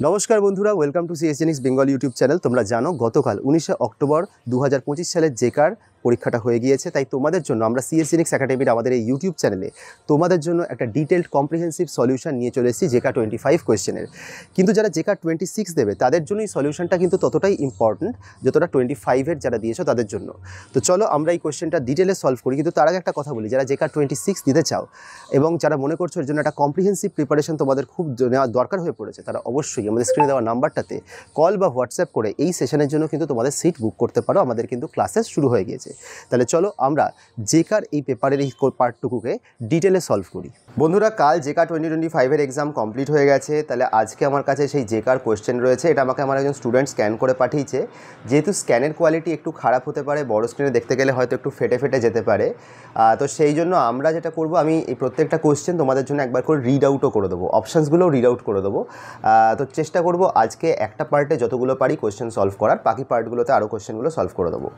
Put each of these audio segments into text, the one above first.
নমস্কার বন্ধুরা, welcome to CSGenics Bengal YouTube channel. তোমরা জানো গতকাল 19শে অক্টোবর 2025 সালের জেকার পরীক্ষাটা হয়ে গিয়েছে। তাই তোমাদের জন্য আমরা সিএসজেনিক্স একাডেমির আমাদের এই ইউটিউব চ্যানেলে তোমাদের জন্য একটা ডিটেলড কম্প্রিহেন্সিভ সলিউশন নিয়ে চলে এসেছি জেকা 25 কোয়েশ্চেনের। কিন্তু যারা জেকা 26 দেবে তাদের জন্য এই সলিউশনটা কিন্তু ততটাই ইম্পর্টেন্ট যতটা 25-এর যারা দিয়েছো তাদের জন্য। তো চলো আমরা এই কোয়েশ্চেনটা ডিটেলে সলভ করি। কিন্তু তার আগে একটা কথা বলি, যারা জেকা 26 দিতে চাও এবং যারা মনে করছো এর জন্য একটা কম্প্রিহেন্সিভ প্রিপারেশন তোমাদের খুব নেওয়া দরকার হয়ে পড়েছে, তারা অবশ্যই আমাদের স্ক্রিনে দেওয়া নাম্বারটাতে কল বা হোয়াটসঅ্যাপ করে এই সেশনের জন্য কিন্তু তোমাদের সিট বুক করতে পারো। আমাদের কিন্তু ক্লাসেস শুরু হয়ে গিয়েছে। তাহলে চলো আমরা জেকার এই পেপারের এই পার্টটুকুকে ডিটেলে সলভ করি। বন্ধুরা, কাল জেকা 2025-এর এক্সাম কমপ্লিট হয়ে গেছে। তাহলে আজকে আমার কাছে সেই জেকার কোয়েশ্চেন রয়েছে। এটা আমাকে আমার একজন স্টুডেন্ট স্ক্যান করে পাঠিয়েছে। যেহেতু স্ক্যানের কোয়ালিটি একটু খারাপ হতে পারে, বড় স্ক্রিনে দেখতে গেলে হয়তো একটু ফেটে ফেটে যেতে পারে, তো সেই জন্য আমরা যেটা করব, আমি এই প্রত্যেকটা কোয়েশ্চেন তোমাদের জন্য একবার করে রিড আউটও করে দেবো, অপশানসগুলোও রিড আউট করে দেবো। তো চেষ্টা করব আজকে একটা পার্টে যতগুলো পারি কোয়েশ্চেন সলভ করার, বাকি পার্টগুলোতে আরও কোয়েশ্চেনগুলো সলভ করে দেবো।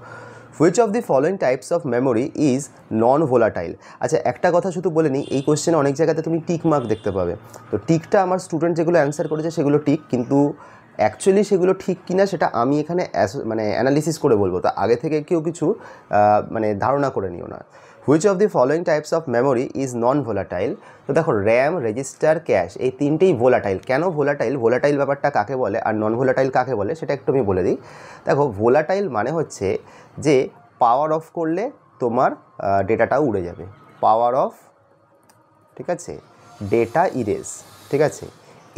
Which of the following types of memory is non volatile? আচ্ছা, একটা কথা শুধু বলে নিই, এই কোয়েশ্চেনে অনেক জায়গাতে তুমি টিক মার্ক দেখতে পাবে। তো টিকটা আমার স্টুডেন্ট যেগুলো অ্যান্সার করেছে সেগুলো টিক, কিন্তু অ্যাকচুয়ালি সেগুলো ঠিক কিনা সেটা আমি এখানে অ্যানালিসিস করে বলবো। তো আগে থেকে কেউ কিছু ধারণা করে নিও না। Which of the following types of memory is non volatile? তো দেখো, র্যাম, রেজিস্টার, ক্যাশ, এই তিনটেই ভোলাটাইল। কেন ভোলাটাইল, ভোলাটাইল ব্যাপারটা কাকে বলে আর নন ভোলাটাইল কাকে বলে সেটা একটু আমি বলে দিই। দেখো, ভোলাটাইল মানে হচ্ছে যে পাওয়ার অফ করলে তোমার ডেটাটাও উড়ে যাবে। পাওয়ার অফ, ঠিক আছে, ডেটা ইরেজ, ঠিক আছে,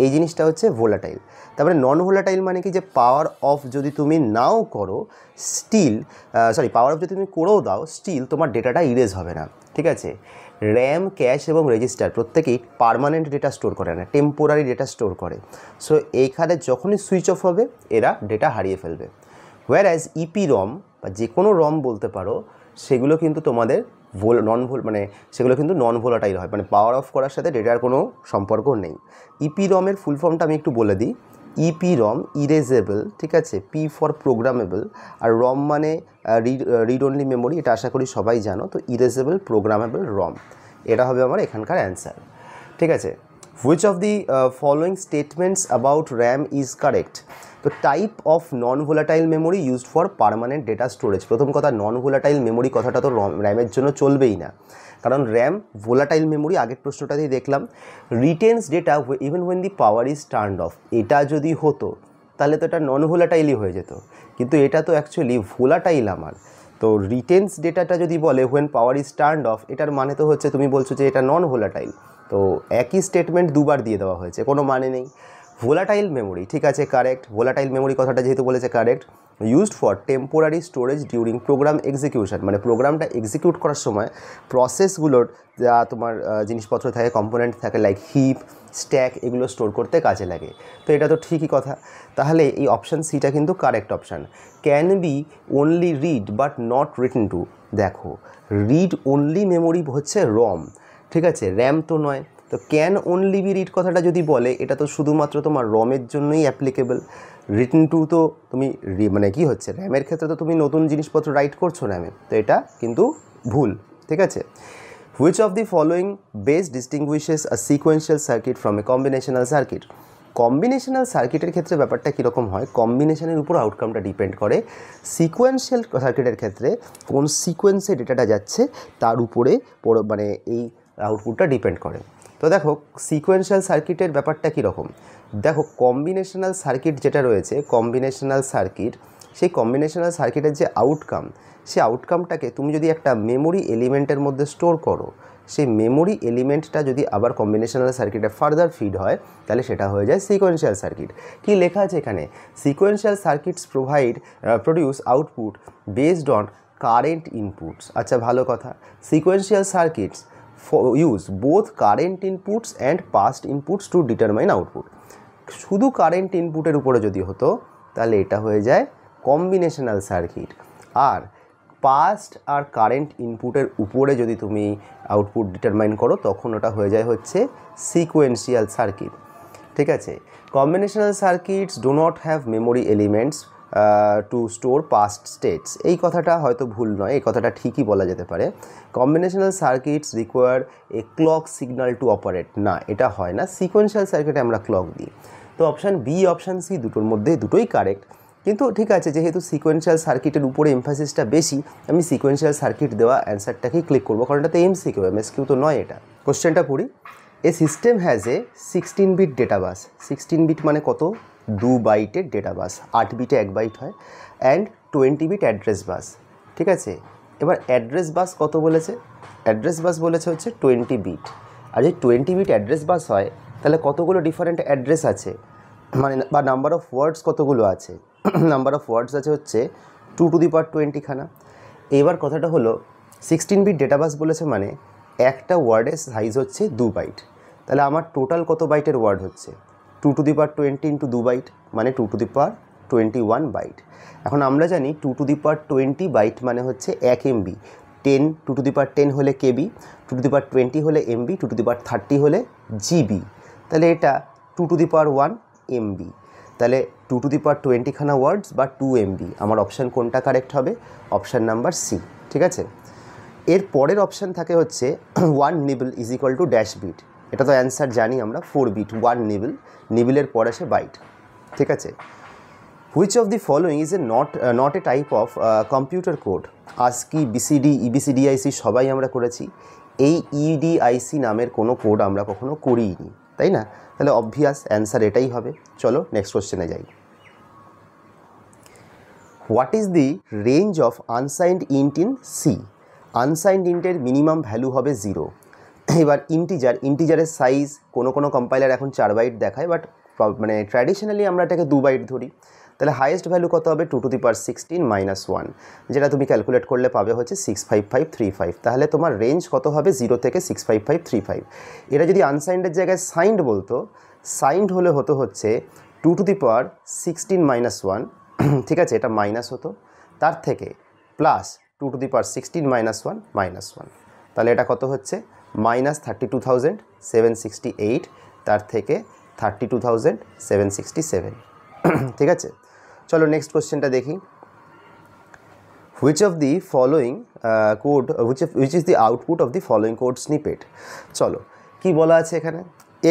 এই জিনিসটা হচ্ছে ভোলাটাইল। তারপরে নন ভোলাটাইল মানে কি, যে পাওয়ার অফ যদি তুমি নাও করো স্টিল, পাওয়ার অফ যদি তুমি করেও দাও স্টিল তোমার ডেটাটা ইরেজ হবে না, ঠিক আছে। র্যাম, ক্যাশ এবং রেজিস্টার প্রত্যেকেই পার্মানেন্ট ডেটা স্টোর করে না, টেম্পোরারি ডেটা স্টোর করে। সো এইখানে যখনই সুইচ অফ হবে এরা ডেটা হারিয়ে ফেলবে। হোয়ার অ্যাজ ইপি রম বা যে কোনো রম বলতে পারো, সেগুলো কিন্তু তোমাদের সেগুলো কিন্তু নন ভোলাটাইল হয়, মানে পাওয়ার অফ করার সাথে ডেটার কোনো সম্পর্ক নেই। ইপি রমের ফুল ফর্মটা আমি একটু বলে দিই। ইপি রম ইরেজেবল, ঠিক আছে, পি ফর প্রোগ্রামেবল, আর রম মানে রিড অনলি মেমোরি, এটা আশা করি সবাই জানো। তো ইরেজেবল প্রোগ্রামেবল রম, এটা হবে আমার এখানকার অ্যান্সার, ঠিক আছে। Which of the following statements about RAM is correct? তো type of non volatile memory used for permanent data storage. প্রথম কথা, নন ভোলাটাইল মেমোরি কথাটা তো র্যামের জন্য চলবেই না, কারণ র্যাম ভোলাটাইল মেমোরি। আগের প্রশ্নটাতেই দেখলাম রিটেন্স data even when the power is turned of. এটা যদি হতো তাহলে তো এটা নন ভোলাটাইলই হয়ে যেত, কিন্তু এটা তো অ্যাকচুয়ালি ভোলাটাইল আমার। তো রিটেন্স ডেটাটা যদি বলে when power is turned of, এটার মানে তো হচ্ছে তুমি বলছো যে এটা নন ভোলাটাইল। তো একই স্টেটমেন্ট দুবার দিয়ে দেওয়া হয়েছে, কোনো মানে নেই। ভোলাটাইল মেমোরি, ঠিক আছে, কারেক্ট। ভোলাটাইল মেমোরি কথাটা যেহেতু বলেছে, correct. Used for temporary storage during program execution, মানে প্রোগ্রামটা এক্সিকিউট করার সময় প্রসেসগুলোর যা তোমার জিনিসপত্র থাকে, কম্পোনেন্ট থাকে, লাইক হিপ, স্ট্যাক, এগুলো স্টোর করতে কাজে লাগে। তো এটা তো ঠিকই কথা। তাহলে এই অপশান সিটা কিন্তু correct option. Can be only read but not written to. দেখো, রিড অনলি মেমোরি হচ্ছে রম, ঠিক আছে, র্যাম তো নয়। তো ক্যান অনলি বি রিড কথাটা যদি বলে, এটা তো শুধুমাত্র তোমার রমের জন্যই অ্যাপ্লিকেবল। রিটেন টু তো তুমি কি হচ্ছে, র্যামের ক্ষেত্রে তো তুমি নতুন জিনিসপত্র রাইট করছো র্যামে, তো এটা কিন্তু ভুল, ঠিক আছে। Which of the following base ডিস্টিংগুইশেস a sequential circuit from a combinational circuit? Combinational সার্কিটের ক্ষেত্রে ব্যাপারটা কীরকম হয়, কম্বিনেশনের উপর আউটকামটা ডিপেন্ড করে। সিকোয়েন্সিয়াল সার্কিটের ক্ষেত্রে কোন সিকোয়েন্সে ডেটাটা যাচ্ছে তার উপরে এই আউটপুটটা ডিপেন্ড করে। তো দেখো, সিকোয়েন্সিয়াল সার্কিটের ব্যাপারটা কীরকম, দেখো কম্বিনেশনাল সার্কিট যেটা রয়েছে, কম্বিনেশনাল সার্কিট, সেই কম্বিনেশনাল সার্কিটের যে আউটকাম, সেই আউটকামটাকে তুমি যদি একটা মেমোরি এলিমেন্টের মধ্যে স্টোর করো, সেই মেমোরি এলিমেন্টটা যদি আবার কম্বিনেশনাল সার্কিটে ফার্দার ফিড হয়, তাহলে সেটা হয়ে যায় সিকোয়েন্সিয়াল সার্কিট। কি লেখা আছে এখানে, sequential circuits produce output based on current inputs. আচ্ছা, ভালো কথা। Sequential circuits use both current inputs and past inputs to determine output. শুধু কারেন্ট ইনপুটের উপরে যদি হতো তাহলে এটা হয়ে যায় কম্বিনেশনাল সার্কিট, আর পাস্ট আর কারেন্ট ইনপুটের উপরে যদি তুমি আউটপুট ডিটারমাইন করো তখন ওটা হয়ে যায় হচ্ছে সিকোয়েন্সিয়াল সার্কিট, ঠিক আছে। Combinational circuits do not have memory elements to store past states. এই কথাটা হয়তো ভুল নয়, এই কথাটা ঠিকই বলা যেতে পারে। Combinational circuits require a clock signal two operate, না এটা হয় না, সিকোয়েন্সিয়াল সার্কিটে আমরা ক্লক দিই। তো অপশান বি অপশান সি দুটোর মধ্যে দুটোই কারেক্ট। কিন্তু ঠিক আছে, যেহেতু সিকোয়েন্সিয়াল সার্কিটের উপরে এমফাসিসটা বেশি, আমি সিকোয়েন্সিয়াল সার্কিট দেওয়া অ্যান্সারটাকেই ক্লিক করবো, কারণ এটা তো এমসিকিউ, এমএসকিউ তো নয় এটা। কোশ্চেনটা পড়ি। A system has a 16 bit data bus. 16 bit মানে কত? 2 বাইটের ডেটা বাস, 8 বিটে 1 বাইট হয়, অ্যান্ড 20 বিট অ্যাড্রেস বাস। ঠিক আছে, এবার অ্যাড্রেস বাস কত বলেছে? অ্যাড্রেস বাস বলেছে হচ্ছে 20 বিট। আর যদি 20 বিট অ্যাড্রেস বাস হয়, তাহলে কতগুলো ডিফারেন্ট অ্যাড্রেস আছে, মানে বা নাম্বার অফ ওয়ার্ডস কতগুলো আছে? নাম্বার অফ ওয়ার্ডস আছে হচ্ছে 2 টু দি পাওয়ার 20 খানা। এবার কথাটা হলো 16 বিট ডেটা বাস বলেছে মানে একটা ওয়ার্ডের সাইজ হচ্ছে 2 বাইট। তাহলে আমার টোটাল কত বাইটের ওয়ার্ড হচ্ছে? 2 to the power 20 into 2 byte মানে 2 টু দি পাওয়ার 21 বাইট। এখন আমরা জানি 2 টু দি পাওয়ার 20 বাইট মানে হচ্ছে 1 MB। 10 2 টু দি পাওয়ার 10 হলে KB, 2 টু দি পাওয়ার 20 হলে MB, 2 টু দি পাওয়ার 30 হলে GB। তাহলে এটা 2 টু দি পাওয়ার 1 MB। তাহলে 2 টু দি পাওয়ার 20 খানা ওয়ার্ডস বা 2 MB। আমার অপশান কোনটা কারেক্ট হবে? Option number C. ঠিক আছে, এর পরের অপশান থাকে হচ্ছে 1 nibble is equal to dash bit. এটা তো অ্যান্সার জানি আমরা, 4 বিট 1 নিবল, নিবলের পর আসে বাইট। ঠিক আছে, which of the following is a not a type of computer code? ASCII, BCD, EBCDIC সবাই আমরা করেছি, এই EDIC নামের কোনো কোড আমরা কখনো করিনি, তাই না? তাহলে অবভিয়াস অ্যান্সার এটাই হবে। চলো নেক্সট কোশ্চেনে যাই। What is the range of unsigned int in C? Unsigned ইন্টের মিনিমাম ভ্যালু হবে 0। এবার ইন্টিজারের সাইজ কোনো কম্পাইলার এখন 4 বাইট দেখায়, বাট মানে ট্র্যাডিশনালি আমরা এটাকে 2 বাইট ধরি। তাহলে হাইয়েস্ট ভ্যালু কত হবে? 2 টু দি পাওয়ার 16 মাইনাস 1, যেটা তুমি ক্যালকুলেট করলে পাবে হচ্ছে 65535। তাহলে তোমার রেঞ্জ কত হবে? 0 থেকে 65535। এটা যদি আনসাইন্ডের জায়গায় সাইন্ড বলতো, সাইন্ড হলে হচ্ছে 2 টু দি পাওয়ার 16 মাইনাস 1। ঠিক আছে, এটা মাইনাস হতো, তার থেকে plus 2 to the power 16 minus 1 minus 1। তাহলে এটা কত হচ্ছে? মাইনাস 32,768, তার থেকে 32,767। ঠিক আছে, চলো নেক্সট কোশ্চেনটা দেখি। Which of the following code which is the output of the following code snippet? চলো কি বলা আছে এখানে?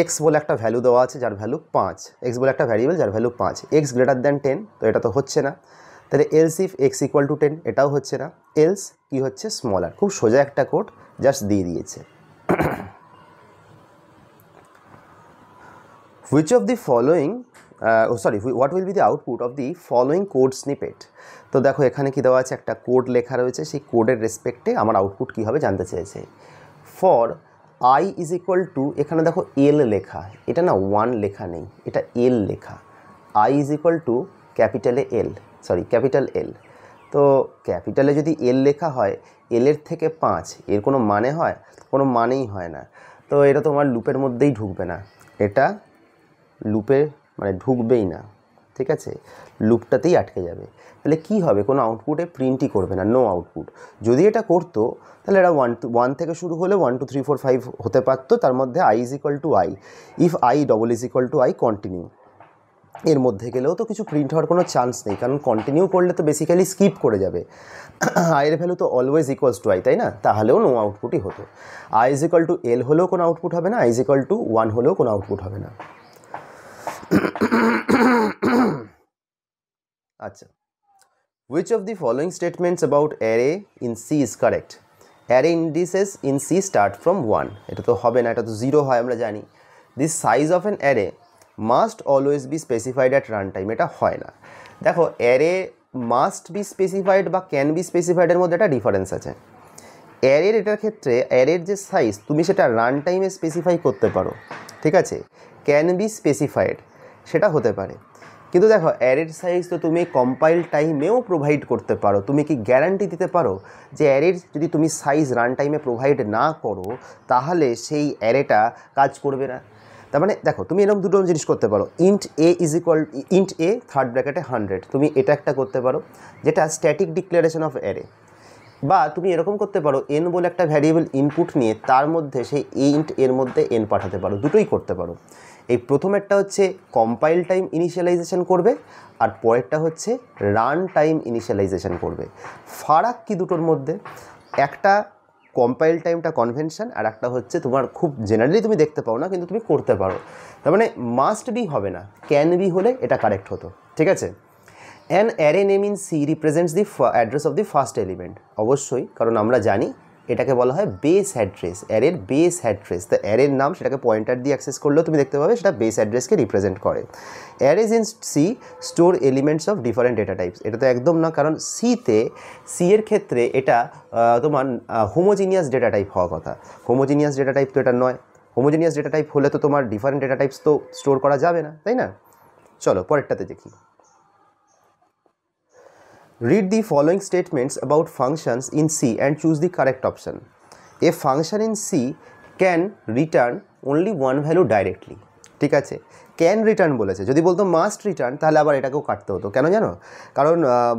এক্স বলে একটা ভ্যালু দেওয়া আছে যার ভ্যালু 5, এক্স বলে একটা ভ্যারিয়েবল যার ভ্যালু 5, এক্স গ্রেটার দ্যান 10, তো এটা তো হচ্ছে না। তাহলে else if x equal to 10, এটাও হচ্ছে না। এলস কি হচ্ছে? স্মলার। খুব সোজা একটা কোড জাস্ট দিয়ে দিয়েছে। Which of the following what will be the output of the following code snippet? তো দেখো এখানে কি দেওয়া আছে, একটা কোড লেখা রয়েছে, সেই কোডের রেসপেক্টে আমার আউটপুট কী হবে জানতে চেয়েছে। For I is equal two, এখানে দেখো এল লেখা, এটা না 1 লেখা নেই, এটা এল লেখা। I is equal two capital এল। তো ক্যাপিটালে যদি এল লেখা হয়, এলের থেকে 5, এর কোনো মানে হয়? কোনো মানেই হয় না। তো এটা তোমার লুপের মধ্যেই ঢুকবে না, এটা লুপে মানে ঢুকবেই না। ঠিক আছে, লুপটাতেই আটকে যাবে। তাহলে কি হবে? কোনো আউটপুটে প্রিন্টই করবে না, নো আউটপুট। যদি এটা করতো তাহলে এটা 1 থেকে শুরু হলে 1 2 3 4 5 হতে পারতো, তার মধ্যে I is equal two I, if I double is equal two I continue. এর মধ্যে গেলেও তো কিছু প্রিন্ট হওয়ার কোনো চান্স নেই, কারণ কন্টিনিউ করলে তো বেসিক্যালি স্কিপ করে যাবে। আইয়ের ভ্যালু তো অলওয়েজ ইকুয়ালস টু আই, তাই না? তাহলেও নো আউটপুটই হতো। আই ইজ ইকুয়াল টু এল হলেও কোনো আউটপুট হবে না, আই ইজ ইকুয়াল টু 1 হলেও কোনো আউটপুট হবে না। আচ্ছা, which of the following statements about array in C is correct? Array indices in C start from 1, এটা তো হবে না, এটা তো 0 হয় আমরা জানি। The size of an array must always be specified at runtime, এটা হয় না। দেখো array must be specified বা can be specified এর মধ্যে একটা ডিফারেন্স আছে। অ্যারের এটার ক্ষেত্রে অ্যারের যে সাইজ তুমি সেটা রান টাইমে স্পেসিফাই করতে পারো, ঠিক আছে, ক্যান বি স্পেসিফাইড সেটা হতে পারে। কিন্তু দেখো অ্যারের সাইজ তো তুমি কম্পাইল টাইমেও প্রোভাইড করতে পারো। তুমি কি গ্যারান্টি দিতে পারো যে অ্যারের যদি তুমি সাইজ রান টাইমে প্রোভাইড না করো তাহলে সেই অ্যারেটা কাজ করবে না? তার মানে দেখো তুমি এরকম দুটো জিনিস করতে পারো, int a is equal int a third ব্র্যাকেটে 100, তুমি এটা একটা করতে পারো যেটা স্ট্যাটিক ডিক্লারেশন অফ অ্যারে। বা তুমি এরকম করতে পারো এন বলে একটা ভ্যারিয়েবল ইনপুট নিয়ে তার মধ্যে সেই ইন্ট এর মধ্যে এন পাঠাতে পারো, দুটোই করতে পারো। এই প্রথমেরটা হচ্ছে কম্পাইল টাইম ইনিশিয়ালাইজেশন করবে আর পরেরটা হচ্ছে রান টাইম ইনিশিয়ালাইজেশন করবে। ফারাক কি দুটোর মধ্যে? একটা কম্পাইল টাইমটা কনভেনশন, আর একটা হচ্ছে তোমার খুব জেনারেলি তুমি দেখতে পাও না কিন্তু তুমি করতে পারো। তার মানে মাস্ট বি হবে না, ক্যান বি হলে এটা কারেক্ট হতো। ঠিক আছে। An array name in C represents the address of the first element. অবশ্যই, কারণ আমরা জানি এটাকে বলা হয় বেস অ্যাড্রেস, অ্যারের বেস অ্যাড্রেস। তো অ্যারের নাম সেটাকে পয়েন্টার দিয়ে অ্যাক্সেস করলেও তুমি দেখতে পাবে সেটা বেস অ্যাড্রেসকে রিপ্রেজেন্ট করে। Arrays in C store elements of different data types. এটা তো একদম না, কারণ সি এর ক্ষেত্রে এটা তোমার হোমোজিনিয়াস ডেটা টাইপ হওয়ার কথা। হোমোজিনিয়াস ডেটা টাইপ তো এটা নয়। হোমোজিনিয়াস ডেটা টাইপ হলে তো তোমার ডিফারেন্ট ডেটা টাইপস তো স্টোর করা যাবে না, তাই না? চলো পরেরটাতে দেখি। Read the following statements about functions in C and choose the correct option. A function in C can return only one value directly. ঠিক আছে, ক্যান রিটার্ন বলেছে। যদি বলতো মাস্ট রিটার্ন তাহলে আবার এটাকেও কাটতে হতো। কেন জানো? কারণ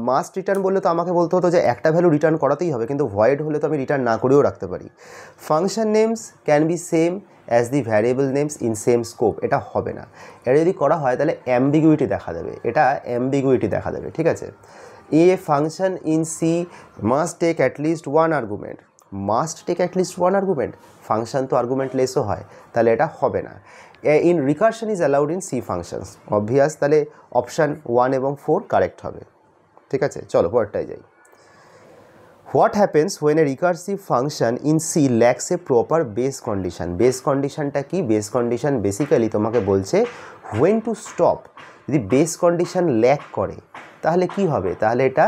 মাস্ট রিটার্ন বললে তো আমাকে বলতে হতো যে একটা ভ্যালু রিটার্ন করাতেই হবে, কিন্তু ভয়েড হলে তো আমি রিটার্ন না করেও রাখতে পারি। Function names can be same as the variable names in same scope. এটা হবে না। এটা যদি করা হয় তাহলে অ্যাম্বিগুইটি দেখা দেবে, এটা অ্যাম্বিগুইটি দেখা দেবে। ঠিক আছে। A function in C must take at least one argument. Must take at least one argument. Function তো argumentlessও হয়, তাহলে এটা হবে না। In recursion is allowed in C functions. Obvious, তাহলে অপশান 1 এবং 4 কারেক্ট হবে। ঠিক আছে, চলো পরেরটায় যাই। What happens when a recursive function in C lacks a proper base condition? Base conditionটা কি? Base condition বেসিক্যালি তোমাকে বলছে when to stop। যদি বেস কন্ডিশন ল্যাক করে তাহলে কি হবে? তাহলে এটা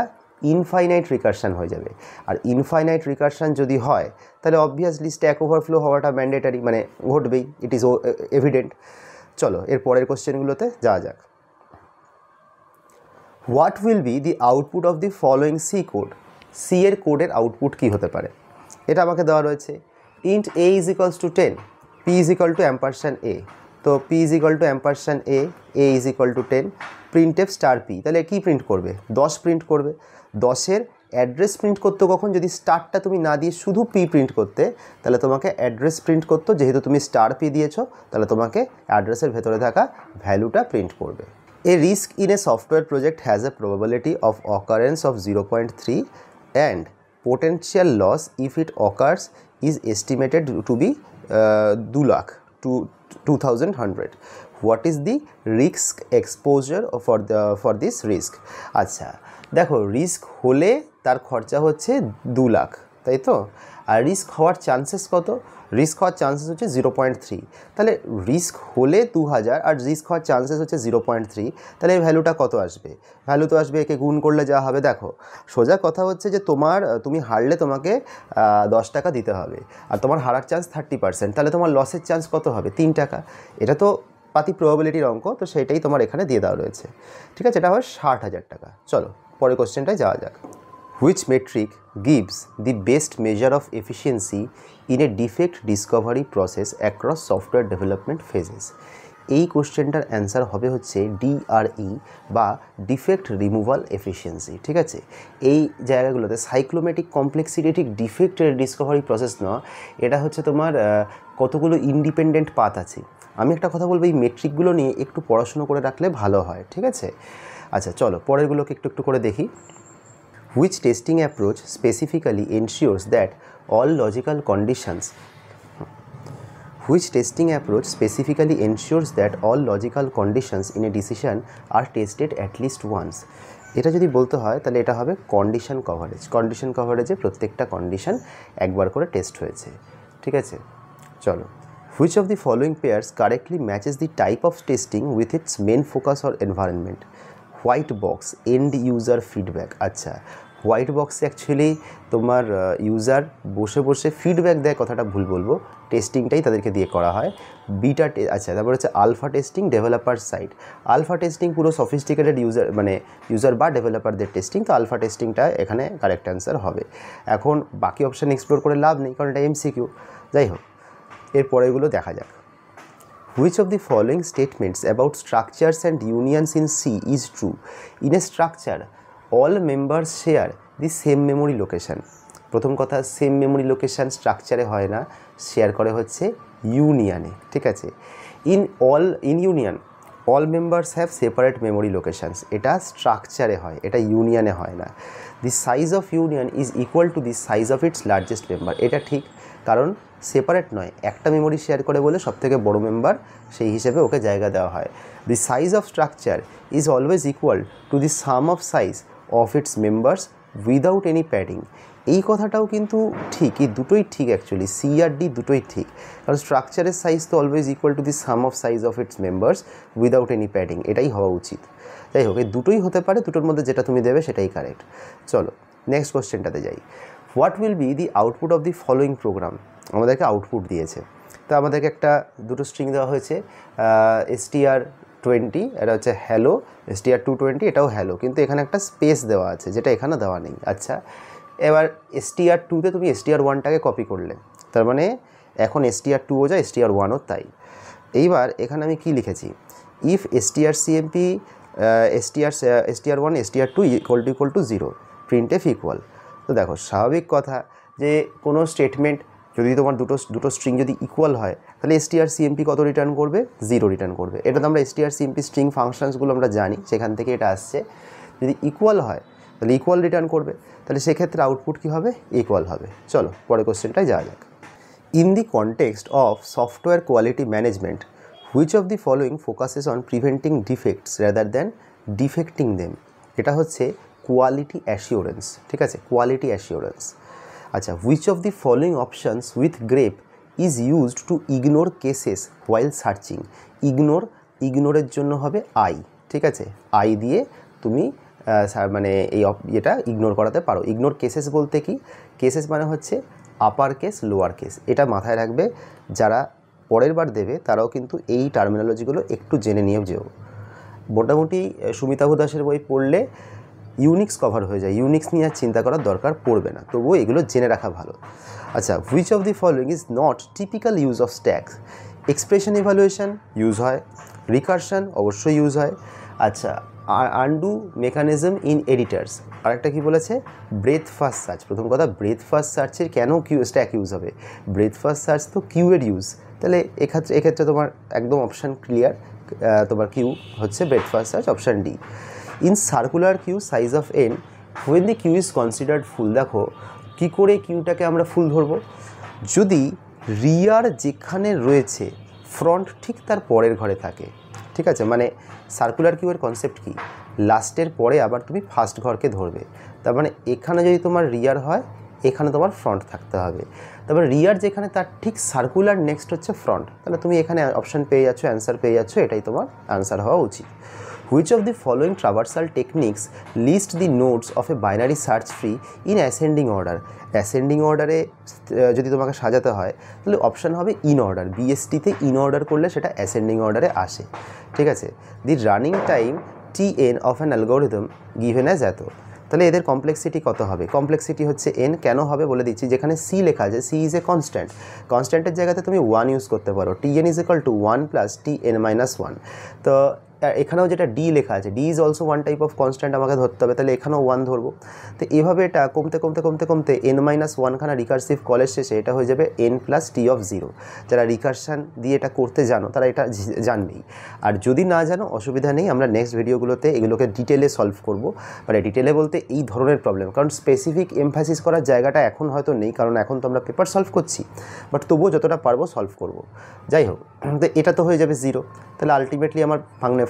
ইনফাইনাইট রিকারশন হয়ে যাবে। আর ইনফাইনাইট রিকারশন যদি হয় তাহলে অবভিয়াসলি স্ট্যাক ওভারফ্লো হওয়াটা ম্যান্ডেটারি, মানে ঘটবেই, ইট ইজ এভিডেন্ট। চলো এর পরের কোশ্চেনগুলোতে যাওয়া যাক। What will be the output of the following C code? C এর কোডের আউটপুট কী হতে পারে? এটা আমাকে দেওয়া রয়েছে। Int a is equals to 10, p is equal to ampersand a. তো p is equal to ampersand a, a is equal to 10, print f star p. তাহলে কী প্রিন্ট করবে? 10 প্রিন্ট করবে। 10-এর অ্যাড্রেস প্রিন্ট করতে কখন? যদি স্টারটা তুমি না দিয়ে শুধু পি প্রিন্ট করতে তাহলে তোমাকে অ্যাড্রেস প্রিন্ট করতো। যেহেতু তুমি স্টার পি দিয়েছো তাহলে তোমাকে অ্যাড্রেসের ভেতরে থাকা ভ্যালুটা প্রিন্ট করবে। A risk in a software project has a probability of occurrence of 0.3 and potential loss if it occurs is estimated to be 2 lakh to 2100. What is the risk exposure for this risk? আচ্ছা দেখো, risk হলে তার খরচা হচ্ছে 2 লাখ, তাই তো? আর risk হওয়ার chances কত? রিস্ক হওয়ার চান্সেস হচ্ছে 0.3। তাহলে রিস্ক হলে 2000 আর রিস্ক হওয়ার চান্সেস হচ্ছে 0.3, তাহলে এই ভ্যালুটা কত আসবে? ভ্যালু তো আসবে, একে গুণ করলে যা হবে। দেখো সোজা কথা হচ্ছে যে তুমি হারলে তোমাকে 10 টাকা দিতে হবে, আর তোমার হারার চান্স 30%, তাহলে তোমার লসের চান্স কত হবে? 3 টাকা। এটা তো পাতি প্রবাবিলিটির অঙ্ক, তো সেটাই তোমার এখানে দিয়ে দেওয়া রয়েছে। ঠিক আছে, এটা হয় 60,000 টাকা। চলো পরের কোশ্চেনটায় যাওয়া যাক। Which metric gives the best measure of efficiency in a defect discovery process across software development phases? এই কোশ্চেনটার অ্যান্সার হবে হচ্ছে DRE বা ডিফেক্ট রিমুভাল এফিসিয়েন্সি। ঠিক আছে, এই জায়গাগুলোতে সাইক্লোমেটিক কমপ্লেক্সিটি ডিফেক্টের ডিসকভারি প্রসেস না, এটা হচ্ছে তোমার কতগুলো ইন্ডিপেন্ডেন্ট পাথ আছে। আমি একটা কথা বলবো, এই মেট্রিকগুলো নিয়ে একটু পড়াশুনো করে রাখলে ভালো হয়। ঠিক আছে, আচ্ছা চলো পরেরগুলোকে একটু একটু করে দেখি। Which testing approach specifically ensures that all logical conditions in a decision are tested at least once? এটা যদি বলতে হয় তাহলে এটা হবে কন্ডিশন কভারেজ। কন্ডিশন কভারেজে প্রত্যেকটা কন্ডিশন একবার করে টেস্ট হয়েছে। ঠিক আছে, চলো। Which of the following pairs correctly matches the type of testing with its main focus or environment? White box, and user feedback. আচ্ছা, হোয়াইট বক্সে অ্যাকচুয়ালি তোমার ইউজার বসে বসে ফিডব্যাক দেয়, কথাটা ভুল বলবো, টেস্টিংটাই তাদেরকে দিয়ে করা হয়। বিটা আচ্ছা, তারপর হচ্ছে alpha testing developer side. Alpha testing পুরো সফিস্টিকেটেড ইউজার বা ডেভেলপারদের টেস্টিং, তো আলফা টেস্টিংটা এখানে কারেক্ট অ্যান্সার হবে। এখন বাকি অপশান এক্সপ্লোর করে লাভ নেই, কারণ এটা MCQ। যাই হোক, এর পরেগুলো দেখা যাক। Which of the following statements about structures and unions in C is true? In a structure, all members share the same memory location. প্রথম কথা, সেম মেমোরি লোকেশান স্ট্রাকচারে হয় না, শেয়ার করে হচ্ছে ইউনিয়নে। ঠিক আছে, in union all members have separate memory locations, এটা স্ট্রাকচারে হয়, এটা ইউনিয়নে হয় না। The size of union is equal to the size of its largest member, এটা ঠিক, কারণ সেপারেট নয়, একটা মেমোরি শেয়ার করে বলে সবথেকে বড় মেম্বার সেই হিসেবে ওকে জায়গা দেওয়া হয়। The size of structure is always equal to the sum of size of its members without any padding. এই কথাটাও কিন্তু ঠিক, এই দুটোই ঠিক অ্যাকচুয়ালি, সি আর ডি দুটোই ঠিক, কারণ স্ট্রাকচারের সাইজ তো always equal to the sum of size of its members without any padding, এটাই হওয়া উচিত। যাই হোক, এই দুটোই হতে পারে, দুটোর মধ্যে যেটা তুমি দেবে সেটাই কারেক্ট। চলো নেক্সট কোশ্চেনটাতে যাই। What will be the output of the following program? আমাদেরকে আউটপুট দিয়েছে, তো আমাদেরকে দুটো স্ট্রিং দেওয়া হয়েছে, str20 এটা হচ্ছে হ্যালো, str220 এটাও হ্যালো, কিন্তু এখানে একটা স্পেস দেওয়া আছে যেটা এখানে দেওয়া নেই। আচ্ছা, এবার str2তে তুমি str1টাকে কপি করলে, তার মানে এখন str2ও যায় str1ও তাই। এইবার এখানে আমি কি লিখেছি, if strcmp str1 str2 equal to 0 printf equal. তো দেখো স্বাভাবিক কথা যে কোনো স্টেটমেন্ট যদি তোমার দুটো স্ট্রিং যদি ইকুয়াল হয় তাহলে strcmp কত রিটার্ন করবে? 0 রিটার্ন করবে। এটা তো আমরা strcmp স্ট্রিং ফাংশনসগুলো আমরা জানি, সেখান থেকে এটা আসছে। যদি ইকুয়াল হয় তাহলে ইকুয়াল রিটার্ন করবে, তাহলে সেক্ষেত্রে আউটপুট কী হবে? ইকুয়াল হবে। চলো পরের কোশ্চেনটায় যাওয়া যাক। In the context of software quality management which of the following focuses on preventing defects rather than defecting them? এটা হচ্ছে কোয়ালিটি অ্যাসিওরেন্স, ঠিক আছে, কোয়ালিটি অ্যাসিওরেন্স। আচ্ছা, which of the following options with grep is used to ignore cases while searching? ইগনোরের জন্য হবে I, ঠিক আছে, আই দিয়ে তুমি মানে এই এটা ইগনোর করাতে পারো। ইগনোর কেসেস বলতে কি? কেসেস মানে হচ্ছে আপার কেস লোয়ার কেস, এটা মাথায় রাখবে। যারা পরের বার দেবে তারাও কিন্তু এই টার্মিনোলজিগুলো একটু জেনে নিয়ে যেও। মোটামুটি সুমিতাভ দাসের বই পড়লে ইউনিক্স কভার হয়ে যায়, ইউনিক্স নিয়ে আর চিন্তা করার দরকার পড়বে না, তবুও এগুলো জেনে রাখা ভালো। আচ্ছা, which of the following is not typical use of stacks? Expression evaluation use হয়, রিকারশন অবশ্যই ইউজ হয়। আচ্ছা, আনডু মেকানিজম ইন এডিটার্স, আরেকটা কী বলেছে? Breadth first search. প্রথম কথা, ব্রেথ ফার্স্ট সার্চের কেন স্ট্যাক ইউজ হবে? ব্রেথ ফার্স্ট সার্চ তো কিউয়ের ইউজ, তাহলে এক্ষেত্রে তোমার একদম অপশান ক্লিয়ার, তোমার কিউ হচ্ছে breadth first search, option D. In circular queue size of N when the Q is considered ফুল। দেখো কী করে কিউটাকে আমরা ফুল ধরবো? যদি রিয়ার যেখানে রয়েছে ফ্রন্ট ঠিক তার পরের ঘরে থাকে, ঠিক আছে, মানে সার্কুলার কিউয়ের কনসেপ্ট কি? লাস্টের পরে আবার তুমি ফার্স্ট ঘরকে ধরবে, তার মানে এখানে যদি তোমার রিয়ার হয় এখানে তোমার ফ্রন্ট থাকতে হবে। তারপরে রিয়ার যেখানে তার ঠিক সার্কুলার নেক্সট হচ্ছে ফ্রন্ট, তাহলে তুমি এখানে অপশান পেয়ে যাচ্ছ, অ্যান্সার পেয়ে যাচ্ছ, এটাই তোমার অ্যান্সার হওয়া উচিত। Which of the following traversal techniques list the nodes of a binary search tree in ascending order? Ascending অর্ডারে যদি তোমাকে সাজাতে হয় তাহলে অপশান হবে ইন অর্ডার, বিএসটিতে ইন অর্ডার করলে সেটা অ্যাসেন্ডিং অর্ডারে আসে, ঠিক আছে। The running time TN of an algorithm given as এত, তাহলে এদের কমপ্লেক্সিটি কত হবে? কমপ্লেক্সিটি হচ্ছে n, কেন হবে বলে দিচ্ছি, যেখানে c লেখা আছে, c ইজ এ কনস্ট্যান্ট, কনস্ট্যান্টের জায়গাতে তুমি 1 ইউজ করতে পারো, TN is equal two 1 plus TN-1। তো এখানেও যেটা d লেখা আছে, d is also one type of constant আমাকে ধরতে হবে, তাহলে এখানেও 1 ধরবো। তো এভাবে এটা কমতে কমতে কমতে কমতে n-1 খানা রিকার্সিভ কলের শেষে এটা হয়ে যাবে n প্লাস t অফ 0। যারা রিকারশান দিয়ে এটা করতে জানো তারা এটা জানবেই, আর যদি না জানো অসুবিধা নেই, আমরা নেক্সট ভিডিওগুলোতে এগুলোকে ডিটেলে সলভ করব। মানে ডিটেলে বলতে এই ধরনের প্রবলেম, কারণ স্পেসিফিক এমফাসিস করার জায়গাটা এখন হয়তো নেই, কারণ এখন তো আমরা পেপার সলভ করছি, বাট তবুও যতটা পারবো সলভ করব। যাই হোক, তো এটা তো হয়ে যাবে 0, তাহলে আলটিমেটলি আমার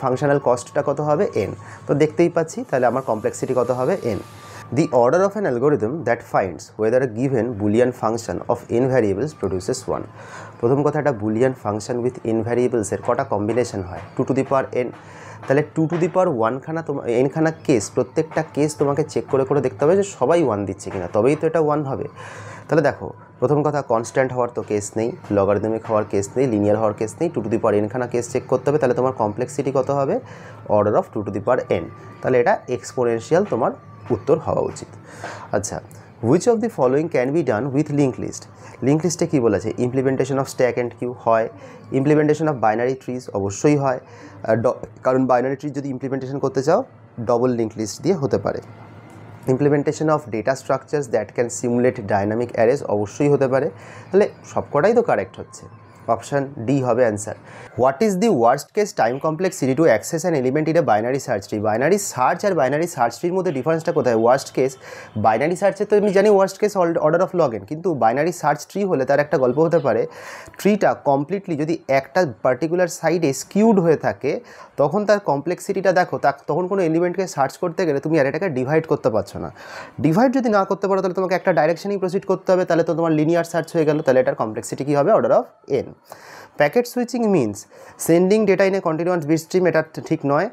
ফাংশনাল কস্টটা কত হবে? n। তো দেখতেই পাচ্ছি তাহলে আমার কমপ্লেক্সিটি কত হবে? n। The order of an algorithm that finds whether a given Boolean function of n variables produces 1। প্রথম কথা, একটা বুলিয়ান ফাংশন উইথ n ভ্যারিয়েবলসের কটা কম্বিনেশন হয়? 2 টু দি পাওয়ার n। তাহলে 2 টু দি পাওয়ার 1 খানা তোমার n খানা কেস, প্রত্যেকটা কেস তোমাকে চেক করে করে দেখতে হবে যে সবাই 1 দিচ্ছে কিনা, তবেই তো এটা 1 হবে। তাহলে দেখো প্রথম কথা, কনস্ট্যান্ট হওয়ার তো কেস নেই, লগারিদমিক হওয়ার কেস নেই, লিনিয়ার হওয়ার কেস নেই, 2 টু দি পাওয়ার n খানা কেস চেক করতে হবে, তাহলে তোমার কমপ্লেক্সিটি কত হবে? Order of 2 to the power n, তাহলে এটা এক্সপোনেনশিয়াল তোমার উত্তর হওয়া উচিত। আচ্ছা, which of the following can be done with link list? Link লিস্টে কী বলেছে? Implementation of stack and queue হয়, ইমপ্লিমেন্টেশন অফ বাইনারি ট্রিজ অবশ্যই হয়, কারণ বাইনারি ট্রিজ যদি ইমপ্লিমেন্টেশন করতে চাও ডবল লিঙ্ক লিস্ট দিয়ে হতে পারে। Implementation of data structures that can simulate dynamic arrays অবশ্যই হতে পারে, তাহলে সবকটাই তো কারেক্ট হচ্ছে। অপশান ডি হবে answer. What is the worst case time complexity to access an element in a binary search tree? Binary search আর binary search ট্রির মধ্যে ডিফারেন্সটা কোথায়? ওয়ার্স্ট কেস, বাইনারি সার্চে তো আমি জানি worst case order of log N, কিন্তু বাইনারি সার্চ ট্রি হলে তার একটা গল্প হতে পারে, ট্রিটা কমপ্লিটলি যদি একটা পার্টিকুলার সাইডে স্কিউড হয়ে থাকে তখন তার কমপ্লেক্সিটিটা দেখো, তখন কোনো এলিমেন্টকে সার্চ করতে গেলে তুমি অ্যারেটাকে ডিভাইড করতে পারছো না। ডিভাইড যদি না করতে পারো তাহলে তোমাকে একটা ডাইরেকশনেই প্রসিড করতে হবে, তাহলে তো তোমার লিনিয়ার সার্চ হয়ে গেল, তাহলে এটার কমপ্লেক্সিটি কী হবে? Order of N. Packet switching means sending data in a continuous bit stream, এটা ঠিক নয়।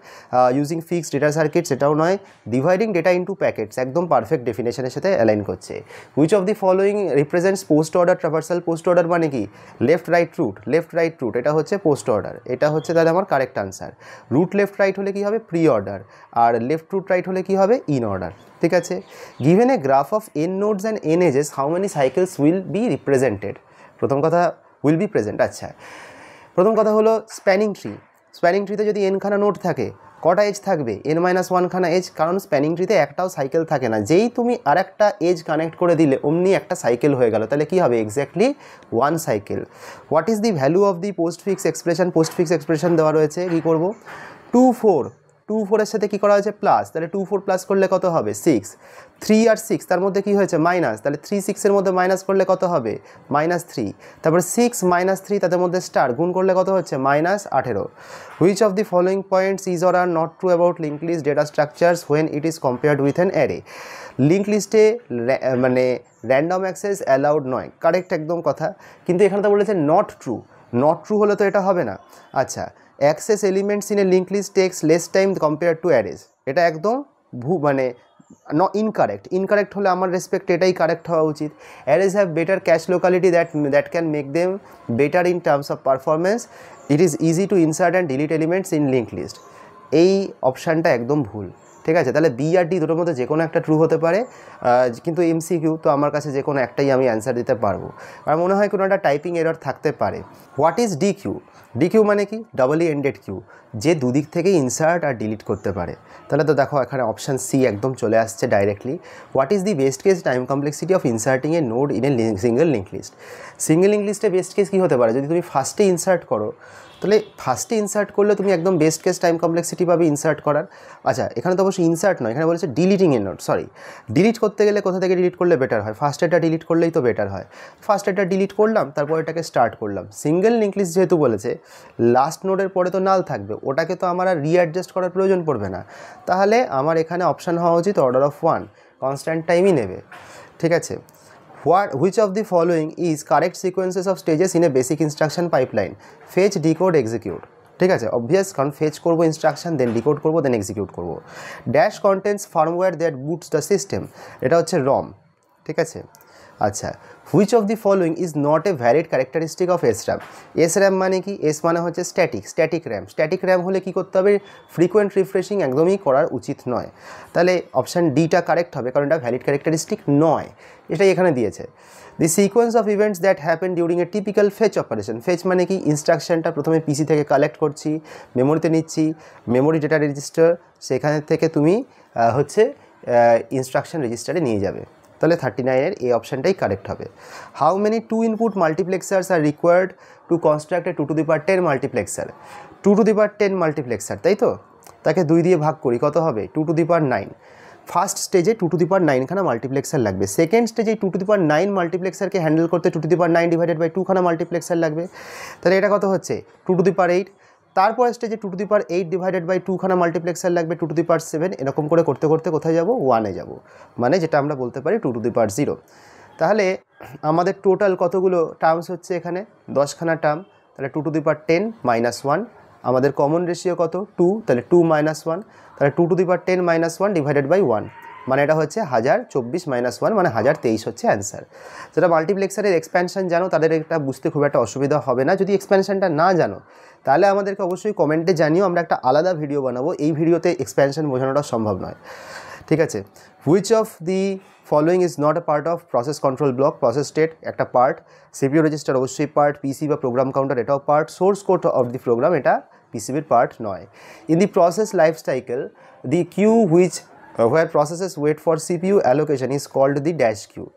ইউজিং ফিক্সড ডেটা সার্কিট, সেটাও নয়। ডিভাইডিং ডেটা ইন্টু প্যাকেটস, একদম পারফেক্ট ডেফিনেশনের সাথে অ্যালাইন করছে। Which of the following represents post order traversal? Post order মানে কি? Left right root, left right root, এটা হচ্ছে পোস্ট অর্ডার, এটা হচ্ছে তাহলে আমার correct answer. Root left right হলে কী হবে? প্রি অর্ডার, আর লেফট রুট রাইট হলে কী হবে? In order. ঠিক আছে। Given a graph of N nodes and N edges, how many cycles will be represented? প্রথম কথা উইল বি প্রেজেন্ট। আচ্ছা, প্রথম কথা হলো স্প্যানিং ট্রি। স্প্যানিং ট্রিতে যদি এনখানা নোড থাকে, কটা এজ থাকবে? n-1 খানা এজ, কারণ স্প্যানিং ট্রিতে একটাও সাইকেল থাকে না। যেই তুমি আরেকটা এজ কানেক্ট করে দিলে অমনি একটা সাইকেল হয়ে গেল, তাহলে কী হবে? Exactly 1 cycle. What is the value of the post fix expression? Post fix expression দেওয়া রয়েছে, কী করবো? 2-4, 2-4-এর সাথে কী করা হয়েছে? প্লাস, তাহলে 2-4 প্লাস করলে কত হবে? 6। 3 আর 6 তার মধ্যে কী হয়েছে? মাইনাস, তাহলে 3-6-এর মধ্যে মাইনাস করলে কত হবে? -3। তারপর 6 - 3 তাদের মধ্যে স্টার গুণ করলে কত হচ্ছে? -18। Which of the following points is or are not true about link list data structures when it is compared with an array? Link লিস্টে মানে র্যান্ডম অ্যাক্সেস অ্যালাউড নয়, কারেক্ট একদম কথা, কিন্তু এখানে তো বলেছে নট ট্রু। নট ট্রু হলে তো এটা হবে না। আচ্ছা, access elements in a link list takes less time compare to arrays, এটা একদম মানে ইনকারেক্ট। ইনকারেক্ট হলে আমার রেসপেক্ট এটাই কারেক্ট হওয়া উচিত। Arrays have better cache locality that can make them better in terms of performance. It is easy to insert and delete elements in link list. এই অপশানটা একদম ভুল। ঠিক আছে, তাহলে বি আর ডি দুটোর মধ্যে যে কোনো একটা ট্রু হতে পারে, কিন্তু এমসিকিউ তো আমার কাছে যে কোনো একটাই আমি অ্যান্সার দিতে পারবো। আর মনে হয় কোনো একটা টাইপিং এরর থাকতে পারে। What is D queue? D queue মানে কি? ডাবলি এন্ডেড কিউ, যে দুদিক থেকে ইনসার্ট আর ডিলিট করতে পারে। তাহলে তো দেখো এখানে অপশান সি একদম চলে আসছে directly. What is the best case time complexity of inserting a node in a single link list? Single link লিস্টে বেস্ট কেস কী হতে পারে? যদি তুমি ফার্স্টে ইনসার্ট করো, তাহলে ফার্স্টে ইনসার্ট করলে তুমি একদম বেস্ট কেস টাইম কমপ্লেক্সিটি পাবে ইনসার্ট করার। আচ্ছা, এখানে তো অবশ্যই ইনসার্ট নয়, এখানে বলেছে ডিলিটিং এ নোড, সরি, ডিলিট করতে গেলে কোথা থেকে ডিলিট করলে বেটার হয়? ফার্স্ট এটা ডিলিট করলেই তো বেটার হয়। ফার্স্ট এটা ডিলিট করলাম, তারপর এটাকে স্টার্ট করলাম। সিঙ্গেল লিঙ্ক লিস্ট যেহেতু বলেছে, লাস্ট নোডের পরে তো নাল থাকবে, ওটাকে তো আমার আর রিঅ্যাডজাস্ট করার প্রয়োজন পড়বে না। তাহলে আমার এখানে অপশান হওয়া উচিত অর্ডার অফ 1, কনস্ট্যান্ট টাইমই নেবে। ঠিক আছে। Which of the following is correct sequences of stages in a basic instruction pipeline? Fetch, decode, execute. ঠিক আছে, অবভিয়াস, কারণ ফেচ করবো ইনস্ট্রাকশন, দেন ডিকোড করবো, দেন এক্সিকিউট করবো। Dash contents firmware that boots the system, এটা হচ্ছে রম। ঠিক আছে। আচ্ছা, which of the following is not a valid characteristic of SRAM? SRAM মানে কি? এস মানে হচ্ছে স্ট্যাটিক র্যাম। স্ট্যাটিক র্যাম হলে কি করতে হবে? ফ্রিকোয়েন্ট রিফ্রেশিং একদমই করার উচিত নয়। তাহলে অপশান ডিটা কারেক্ট হবে, কারণ এটা ভ্যালিড ক্যারেক্টারিস্টিক নয়, এটাই এখানে দিয়েছে। The sequence of events that happen during a typical fetch operation. Fetch মানে কি? ইনস্ট্রাকশনটা প্রথমে পিসি থেকে কালেক্ট করছি, মেমোরিতে নিচ্ছি, মেমোরি ডেটা রেজিস্টার, সেখানে থেকে তুমি হচ্ছে ইনস্ট্রাকশন রেজিস্টারে নিয়ে যাবে। তাহলে 39-এর এই অপশানটাই কারেক্ট হবে। How many 2 input multiplexers are required to construct a 2^10 multiplexer? 2^10 multiplexer, তাই তো? তাকে 2 দিয়ে ভাগ করি, কত হবে? 2^9। ফার্স্ট স্টেজে 2^9 খানা মাল্টিপ্লেক্সার লাগবে। সেকেন্ড স্টেজে 2^9 মাল্টিপ্লেক্সারকে হ্যান্ডেল করতে 2^9 ডিভাইডেড বাই 2 খানা মাল্টিপ্লেক্সার লাগবে। তাহলে এটা কত হচ্ছে? 2^8। তারপর স্টেজে 2^8 ডিভাইডেড বাই 2 খানা মাল্টিপ্লেক্সার লাগবে 2^7। এরকম করে করতে করতে কোথায় যাব? 1-এ যাব, মানে যেটা আমরা বলতে পারি 2^0। তাহলে আমাদের টোটাল কতগুলো টার্মস হচ্ছে এখানে? 10 খানা টার্ম। তাহলে 2^10 - 1, আমাদের কমন রেশিও কত? 2, তাহলে 2 - 1, তাহলে 2^10 - 1 ডিভাইডেড বাই 1, মানে এটা হচ্ছে 1024 - 1 মানে 1023 হচ্ছে অ্যান্সার। যেটা মাল্টিপ্লেক্সারের এক্সপ্যানশন জানো তাদের এটা বুঝতে খুব একটা অসুবিধা হবে না। যদি এক্সপ্যানশনটা না জানো তাহলে আমাদেরকে অবশ্যই কমেন্টে জানিও, আমরা একটা আলাদা ভিডিও বানাবো। এই ভিডিওতে এক্সপ্যানশন বোঝানোটা সম্ভব নয়। ঠিক আছে। Which of the following is not a part of process control block? Process state একটা পার্ট, সিপিইউ রেজিস্টার অবশ্যই পার্ট, পিসি বা প্রোগ্রাম কাউন্টার এটাও part, source code of the program এটা পিসিবির পার্ট নয়। In the process life cycle the queue which where processes wait for CPU allocation is called the dash queue.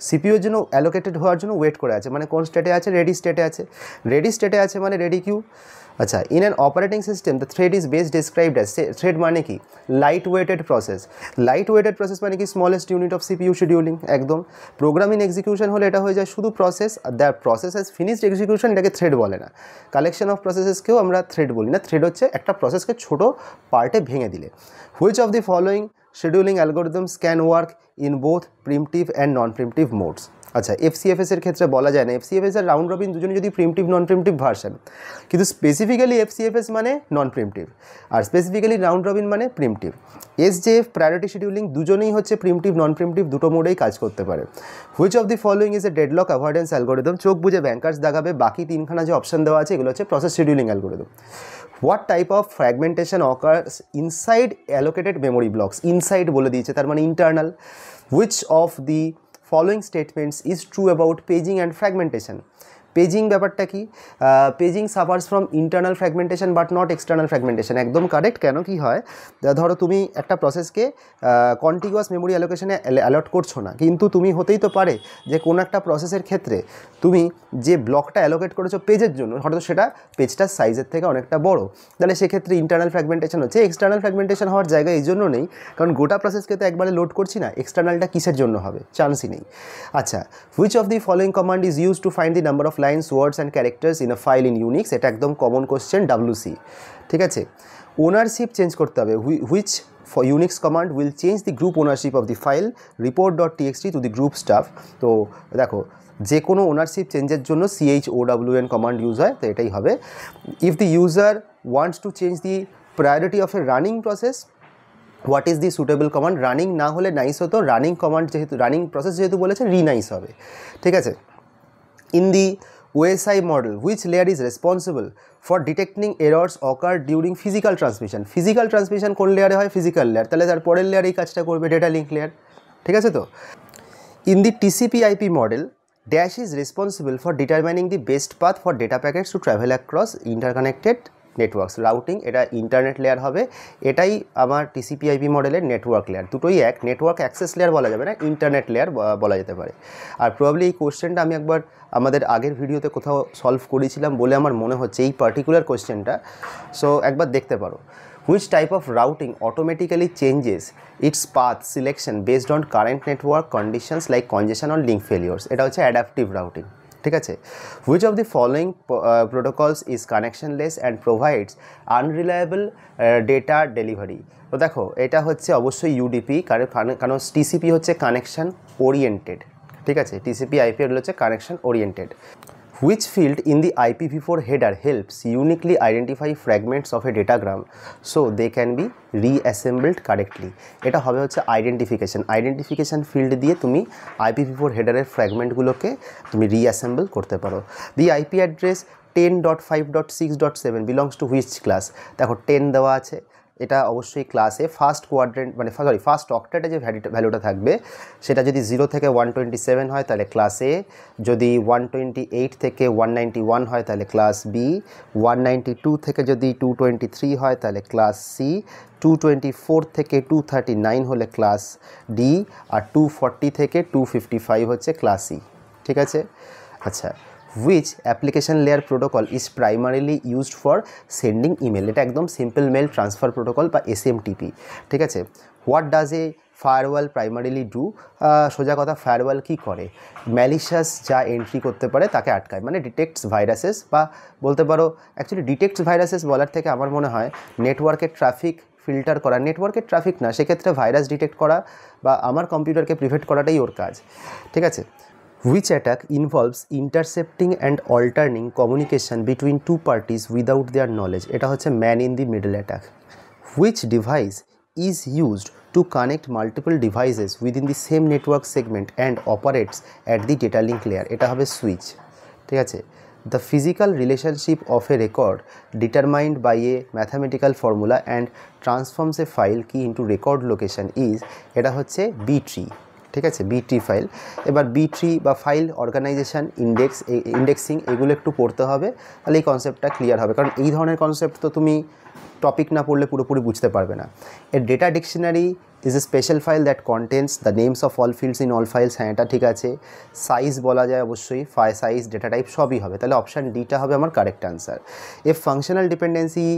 CPU এর জন্য allocated হওয়ার জন্য wait করে আছে, মানে কোন স্টেটে আছে, রেডি স্টেটে আছে, রেডি স্টেটে আছে মানে রেডি কিউ। আচ্ছা, in an operating system the thread is best described as, thread মানে কি, light weighted process. Light weighted process মানে কি, smallest unit of CPU scheduling, একদম। প্রোগ্রামিং এক্সিকিউশন হলে এটা হয়ে যায় শুধু process, the process has finished execution, এটাকে থ্রেড বলে না। কালেকশন অফ প্রসেসেসকেও আমরা থ্রেড বলি না, থ্রেড হচ্ছে একটা প্রসেসকে ছোট পার্টে ভেঙে দিলে। Which of the following scheduling algorithms can work in both primitive and non-primitive modes? আচ্ছা, এফসিএফএস এর ক্ষেত্রে বলা যায় না, এফসিএফএস আর রাউন্ড রবিন দুজনে যদি প্রিমিটিভ নন প্রিমিটিভ ভার্সন, কিন্তু এফসিএফএস মানে নন প্রিমিটিভ আর স্পেসিফিক্যালি রাউন্ড রবিন মানে প্রিমিটিভ। এসজেএফ প্রায়োরিটি শিডিউলিং দুজনেই হচ্ছে প্রিমিটিভ নন প্রিমিটিভ দুটো মোডেই কাজ করতে পারে। Which of the following is a deadlock avoidance algorithm? চোখ বুঝে ব্যাংকার্স দাগাবে, বাকি তিনখানা যে অপশন দেওয়া আছে এগুলো হচ্ছে process scheduling algorithm. What type of fragmentation occurs inside allocated memory blocks? Inside বলে দিয়েছে, তার মানে internal. Which of the following statements is true about paging and fragmentation? Paging ব্যাপারটা কি, paging suffers from internal fragmentation but not external fragmentation, একদম correct. কেন কি হয়, ধরো তুমি একটা প্রসেসকে কন্টিগুয়াস মেমোরি অ্যালোকেশনে অ্যালট করছো না, কিন্তু তুমি হতেই তো পারে যে কোনো একটা প্রসেসের ক্ষেত্রে তুমি যে ব্লকটা অ্যালোকেট করেছো পেজের জন্য, হয়তো সেটা পেজটার সাইজের থেকে অনেকটা বড়, তাহলে সেক্ষেত্রে ইন্টারনাল ফ্র্যাগমেন্টেশন হচ্ছে। এক্সটার্নাল ফ্র্যাগমেন্টেশন হওয়ার জায়গা এই জন্য নেই, কারণ গোটা প্রসেসকে তো একবারে লোড করছি না, এক্সটার্নালটা কিসের জন্য হবে, চান্সই নেই। আচ্ছা, which of the following command is use to find the number of lines, words and characters in a file in Unix? এটা একদম কমন কোশ্চেন, WC। ঠিক আছে, ওনারশিপ চেঞ্জ করতে হবে। Which for Unix command will change the group ownership of the file report.txt to the group stuff? তো দেখো, যে কোনো ওনারশিপ চেঞ্জের জন্য chown কমান্ড ইউজ হয়, তো এটাই হবে। If the user wants to change the priority of A running process, what is the suitable command? Running না হলে নাইস হতো, রানিং কমান্ড যেহেতু, রানিং প্রসেস যেহেতু বলেছে, রিনাইস হবে। ঠিক আছে, in the OSI model, which layer is responsible for detecting errors occur during physical transmission? Physical transmission কোন লেয়ারে হয়? ফিজিক্যাল লেয়ার, তাহলে তার পরের লেয়ার এই কাজটা করবে, ডেটা লিঙ্ক লেয়ার। ঠিক আছে তো। In the TCP/IP model, dash is responsible for determining the best path for data packets to travel across interconnected networks. Routing এটা ইন্টারনেট লেয়ার হবে, এটাই আমার TCP/IP মডেলের নেটওয়ার্ক লেয়ার, দুটোই এক। নেটওয়ার্ক অ্যাক্সেস লেয়ার বলা যাবে না, ইন্টারনেট লেয়ার বলা যেতে পারে। আর প্রবাবলি এই কোশ্চেনটা আমি একবার আমাদের আগের ভিডিওতে কোথাও সলভ করেছিলাম বলে আমার মনে হচ্ছে, এই পার্টিকুলার কোশ্চেনটা, সো একবার দেখতে পারো। Which type of routing automatically changes its path selection based on current network conditions like congestion or link failures? এটা হচ্ছে অ্যাডাপটিভ রাউটিং। ঠিক আছে, which of the following protocols is connectionless and provides unreliable data delivery? তো দেখো, এটা হচ্ছে অবশ্যই UDP, কারণ TCP হচ্ছে কানেকশন ওরিয়েন্টেড। ঠিক আছে, TCP/IP হচ্ছে connection oriented. Which field in the IPv4 header helps uniquely identify fragments of a datagram so they can be reassembled correctly? এটা হবে হচ্ছে আইডেন্টিফিকেশন ফিল্ড দিয়ে তুমি IPv4 হেডারের ফ্র্যাগমেন্টগুলোকে তুমি রিঅ্যাসেম্বল করতে পারো। দি IP address 10.5.6.7 belongs to which class? দেখো 10 দেওয়া আছে, এটা অবশ্যই ক্লাসে ফার্স্ট কোয়াড্রেন্ট, মানে ফার্স্ট অক্টেটে যে ভ্যালুটা থাকবে সেটা যদি 0 থেকে 127 হয় তাহলে ক্লাস এ, যদি 128 থেকে 191 হয় তাহলে ক্লাস বি, 192 থেকে যদি 223 হয় তাহলে ক্লাস সি, 224 থেকে 239 হলে ক্লাস ডি, আর 240 থেকে 255 হচ্ছে ক্লাস সি। ঠিক আছে। আচ্ছা, which application layer protocol is primarily used for sending email? এটা একদম সিম্পল মেল ট্রান্সফার প্রোটোকল বা SMTP। ঠিক আছে। What does a firewall primarily do? সোজা কথা, ফায়ারওয়াল কী করে? ম্যালিশিয়াস যা এন্ট্রি করতে পারে তাকে আটকায়, মানে ডিটেক্টস ভাইরাসেস, বা বলতে পারো অ্যাকচুয়ালি ডিটেক্টস ভাইরাসেস বলার থেকে আমার মনে হয় নেটওয়ার্কের ট্রাফিক ফিল্টার করা, নেটওয়ার্কের ট্রাফিক না, সেক্ষেত্রে ভাইরাস ডিটেক্ট করা বা আমার কম্পিউটারকে প্রিভেন্ট করাটাই ওর কাজ। ঠিক আছে। Which attack involves intercepting and altering communication between two parties without their knowledge? এটা হচ্ছে man in the middle attack. Which device is used to connect multiple devices within the same network segment and operates at the data link layer? এটা হবে switch. ঠিক আছে। The physical relationship of a record determined by a mathematical formula and transforms a file key into record location is, এটা হচ্ছে B tree. ঠিক আছে, B tree file. এবার B tree বা ফাইল অর্গানাইজেশন, ইন্ডেক্সিং, এগুলো একটু পড়তে হবে, তাহলে এই কনসেপ্টটা ক্লিয়ার হবে, কারণ এই ধরনের কনসেপ্ট তো তুমি টপিক না পড়লে পুরোপুরি বুঝতে পারবে না। A data dictionary is a special file that contains the names of all fields in all files. হ্যাঁ, এটা ঠিক আছে। সাইজ বলা যায় অবশ্যই, সাইজ, ডেটা টাইপ সবই হবে, তাহলে অপশান ডিটা হবে আমার correct answer. A functional dependency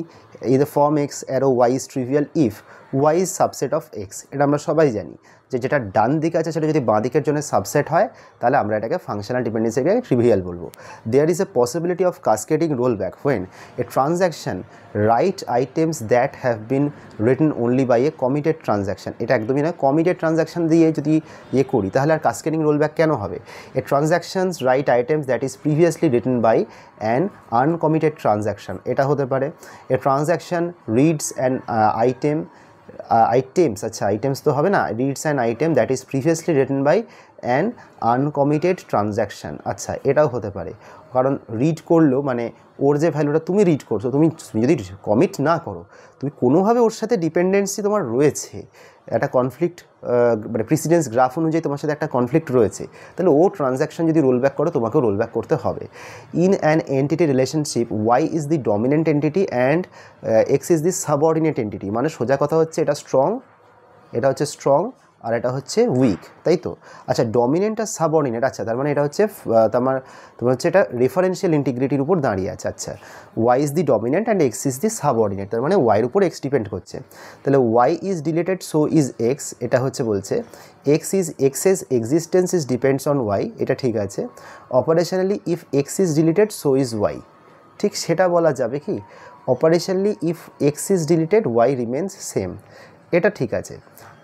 is the form X arrow Y is trivial if Y is subset of X. এটা আমরা সবাই জানি যে যেটা ডান দিকে আছে সেটা যদি বাঁ দিকের জন্য সাবসেট হয় তাহলে আমরা এটাকে ফাংশনাল ডিপেন্ডেন্সিকে ট্রিভিয়াল বলবো। There is a possibility of cascading roll back when a transaction write items that have been written only by a committed transaction. এটা একদমই নয়, কমিটেড ট্রানজ্যাকশন দিয়ে যদি করি তাহলে আর কাসকেডিং রোল ব্যাক কেন হবে? A transactions write items that is previously written by an uncommitted transaction, এটা হতে পারে। A transaction reads an item items, আচ্ছা আইটেমস তো হবে না, reads an item that is previously written by an uncommitted transaction. আচ্ছা, এটাও হতে পারে, কারণ রিড করলো মানে ওর যে ভ্যালুটা তুমি রিড করছো, তুমি যদি কমিট না করো, তুমি কোনোভাবে ওর সাথে ডিপেন্ডেন্সি তোমার রয়েছে, একটা কনফ্লিক্ট মানে প্রিসিডেন্স গ্রাফ অনুযায়ী তোমার সাথে একটা কনফ্লিক্ট রয়েছে, তাহলে ও ট্রানজ্যাকশন যদি রোল ব্যাক করো তোমাকেও রোল ব্যাক করতে হবে। In an entity relationship Y is the dominant entity and X is the subordinate entity. মানে সোজা কথা হচ্ছে এটা স্ট্রং, এটা হচ্ছে স্ট্রং, আর এটা হচ্ছে উইক, তাই তো? আচ্ছা, ডমিনেন্ট আর সাবঅর্ডিনেট, আচ্ছা তার মানে এটা হচ্ছে তোমার হচ্ছে এটা রেফারেন্সিয়াল ইন্টিগ্রিটির উপর দাঁড়িয়ে আছে। আচ্ছা, Y is the dominant and X is the subordinate, তার মানে ওয়াইয়ের উপর এক্স ডিপেন্ড করছে। তাহলে Y is deleted so is X, এটা হচ্ছে বলছে X's existence is depends on Y, এটা ঠিক আছে। Operationally if X is deleted so is Y, ঠিক সেটা বলা যাবে কি? Operationally if X is deleted Y remains same, এটা ঠিক আছে,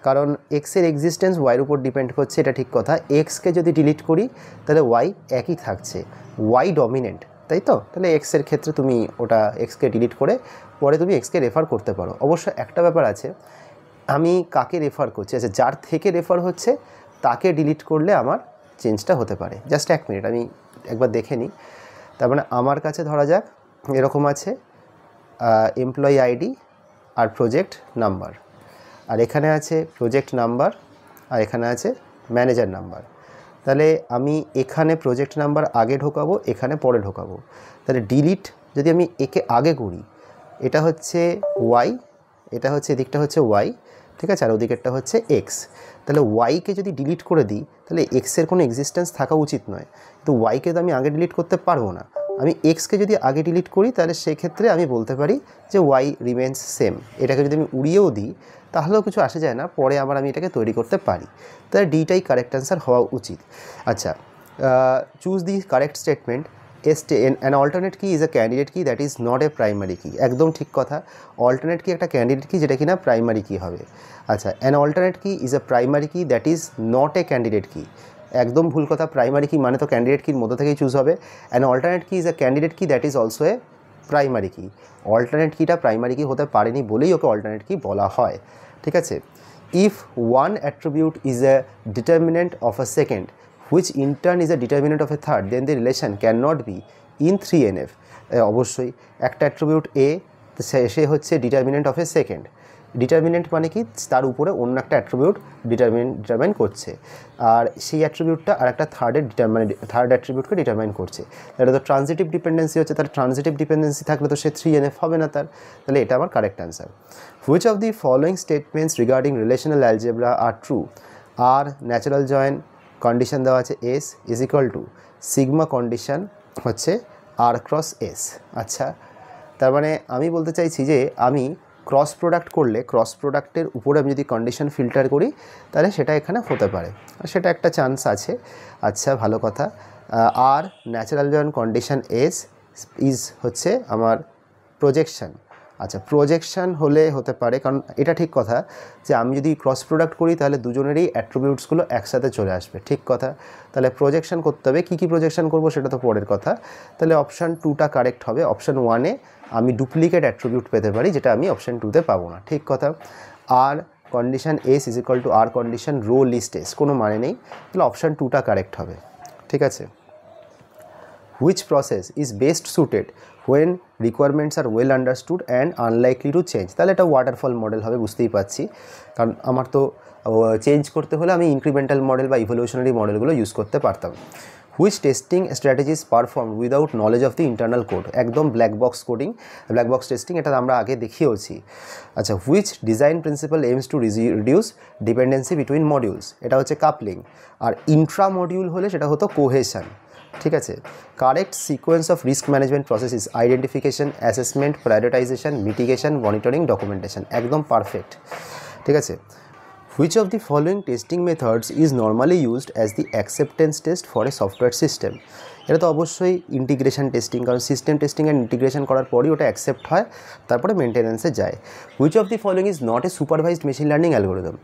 কারণ এক্সের এক্সিস্টেন্স ওয়াইয়ের উপর ডিপেন্ড করছে, এটা ঠিক কথা। এক্সকে যদি ডিলিট করি তাহলে ওয়াই একই থাকছে, ওয়াই ডমিনেন্ট, তাই তো? তাহলে এক্সের ক্ষেত্রে তুমি ওটা এক্সকে ডিলিট করে পরে তুমি এক্সকে রেফার করতে পারো। অবশ্য একটা ব্যাপার আছে, আমি কাকে রেফার করছি, আচ্ছা যার থেকে রেফার হচ্ছে তাকে ডিলিট করলে আমার চেঞ্জটা হতে পারে। জাস্ট এক মিনিট আমি একবার দেখে নিই। তার মানে আমার কাছে ধরা যাক এরকম আছে এমপ্লয়ি আইডি আর প্রজেক্ট নাম্বার, আর এখানে আছে প্রজেক্ট নাম্বার, আর এখানে আছে ম্যানেজার নাম্বার। তাহলে আমি এখানে প্রজেক্ট নাম্বার আগে ঢোকাবো, এখানে পরে ঢোকাবো। তাহলে ডিলিট যদি আমি একে আগে করি, এটা হচ্ছে ওয়াই, এটা হচ্ছে এদিকটা হচ্ছে ওয়াই, ঠিক আছে, আর ওদিকেরটা হচ্ছে এক্স। তাহলে ওয়াইকে যদি ডিলিট করে দিই তাহলে এক্সের কোনো এক্সিস্টেন্স থাকা উচিত নয়, কিন্তু ওয়াইকে তো আমি আগে ডিলিট করতে পারবো না। আমি এক্সকে যদি আগে ডিলিট করি তাহলে সেক্ষেত্রে আমি বলতে পারি যে ওয়াই রিমেন্স সেম। এটাকে যদি আমি উড়িয়েও দিই তাহলেও কিছু আসে যায় না, পরে আবার আমি এটাকে তৈরি করতে পারি। তাহলে ডিটাই কারেক্ট অ্যান্সার হওয়া উচিত। আচ্ছা, choose the correct statement. An alternate কি ইজ এ ক্যান্ডিডেট কি that is not a primary কি। একদম ঠিক কথা, অল্টারনেট কি একটা ক্যান্ডিডেট কি যেটা কিনা প্রাইমারি কি হবে। আচ্ছা, অ্যান অল্টারনেট কি ইজ এ প্রাইমারি কি that is not A candidate কি। একদম ভুল কথা, প্রাইমারি কি মানে তো ক্যান্ডিডেট কির মধ্যে থেকেই চুজ হবে। অ্যান অল্টারনেট কি ইজ এ ক্যান্ডিডেট কি that is also a primary কি। অল্টারনেট কিটা প্রাইমারি কি হতে পারেনি বলেই ওকে অল্টারনেট কি বলা হয়, ঠিক আছে। If one attribute is a determinant of a second which in turn is a determinant of a third then the relation can not be in 3NF। অবশ্যই একটা অ্যাট্রিবিউট এ, সে হচ্ছে determinant of a second. Determinant মানে কি, তার উপরে অন্য একটা অ্যাট্রিবিউট ডিটারমাইন করছে, আর সেই অ্যাট্রিবিউটটা আর একটা থার্ড অ্যাট্রিবিউটকে ডিটারমাইন করছে। এটা তো ট্রানজিটিভ ডিপেন্ডেন্সি হচ্ছে, তার ট্রানজিটিভ ডিপেন্ডেন্সি থাকলে তো সে 3NF হবে না তার, তাহলে এটা আমার correct answer. Which of the following statements regarding relational algebra are true. আর ন্যাচারাল জয়েন কন্ডিশন দেওয়া আছে S is equal to sigma condition হচ্ছে আর ক্রস এস। আচ্ছা, তার মানে আমি বলতে চাইছি যে আমি ক্রস প্রোডাক্ট করলে ক্রস প্রোডাক্টের উপরে আমি যদি কন্ডিশন ফিল্টার করি তাহলে সেটা এখানে হতে পারে, সেটা একটা চান্স আছে। আচ্ছা, ভালো কথা। R natural join condition S is হচ্ছে আমার প্রজেকশন। আচ্ছা, প্রজেকশন হলে হতে পারে, কারণ এটা ঠিক কথা যে আমি যদি ক্রস প্রোডাক্ট করি তাহলে দুজনেরই অ্যাট্রিবিউটসগুলো একসাথে চলে আসবে, ঠিক কথা। তাহলে প্রজেকশন করতে হবে, কী কী প্রজেকশন করবো সেটা তো পরের কথা। তাহলে অপশান 2টা কারেক্ট হবে। অপশান 1-এ আমি ডুপ্লিকেট অ্যাট্রিবিউট পেতে পারি, যেটা আমি অপশান 2-তে পাবো না, ঠিক কথা। R condition S is equal to R condition row list S, কোনো মানে নেই, তাহলে অপশান 2টা কারেক্ট হবে, ঠিক আছে। Which process is best suited when requirements are well understood and unlikely to change? তাহলে এটা ওয়াটারফল মডেল হবে, বুঝতেই পারছি, কারণ আমার তো চেঞ্জ করতে হলে আমি ইনক্রিমেন্টাল মডেল বা ইভলিউশনারি মডেলগুলো ইউজ করতে পারতাম। Which testing strategies perform without knowledge of the internal code, একদম black box coding, black box testing, এটা আমরা আগে দেখিয়েওছি। আচ্ছা, which design principle aims to reduce dependency between modules, এটা হচ্ছে কাপলিং। আর ইন্ট্রা মডিউল হলে সেটা হতো কোহেশন। ঠিক আছে, correct sequence of risk management processes identification, assessment, prioritization, mitigation, monitoring, documentation, একদম পারফেক্ট। ঠিক আছে, which of the following testing methods is normally used as the acceptance test for a software system? এটা তো অবশ্যই integration testing, কারণ system testing and integration করার পরই ওটা অ্যাকসেপ্ট হয়, তারপরে মেনটেন্যান্সে যায়। Which of the following is not A supervised machine learning algorithm?